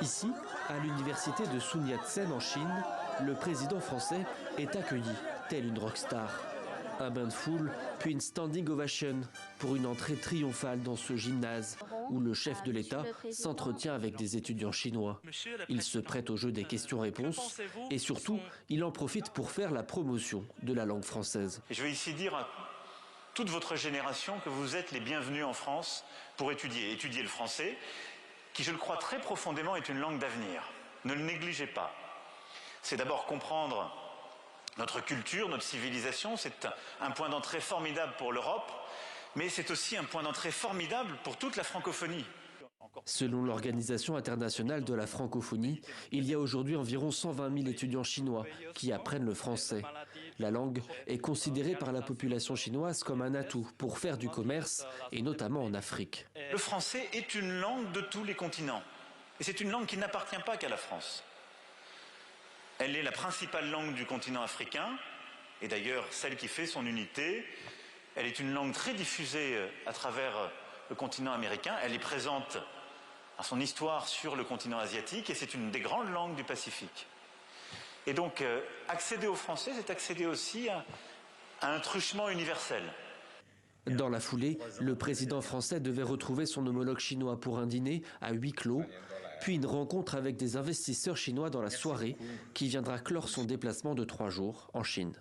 Ici, à l'université de Sun Yat-sen en Chine, le président français est accueilli tel une rockstar. Un bain de foule, puis une standing ovation pour une entrée triomphale dans ce gymnase où le chef de l'État s'entretient avec des étudiants chinois. Il se prête au jeu des questions-réponses et surtout, il en profite pour faire la promotion de la langue française. Je vais ici dire à toute votre génération que vous êtes les bienvenus en France pour étudier le français, qui, je le crois très profondément, est une langue d'avenir. Ne le négligez pas. C'est d'abord comprendre notre culture, notre civilisation, c'est un point d'entrée formidable pour l'Europe, mais c'est aussi un point d'entrée formidable pour toute la francophonie. Selon l'Organisation internationale de la francophonie, il y a aujourd'hui environ 120 000 étudiants chinois qui apprennent le français. La langue est considérée par la population chinoise comme un atout pour faire du commerce, et notamment en Afrique. Le français est une langue de tous les continents, et c'est une langue qui n'appartient pas qu'à la France. Elle est la principale langue du continent africain, et d'ailleurs celle qui fait son unité. Elle est une langue très diffusée à travers le continent américain. Elle est présente à son histoire sur le continent asiatique, et c'est une des grandes langues du Pacifique. Et donc, accéder au français, c'est accéder aussi à un truchement universel. Dans la foulée, le président français devait retrouver son homologue chinois pour un dîner à huis clos, puis une rencontre avec des investisseurs chinois dans la soirée qui viendra clore son déplacement de 3 jours en Chine.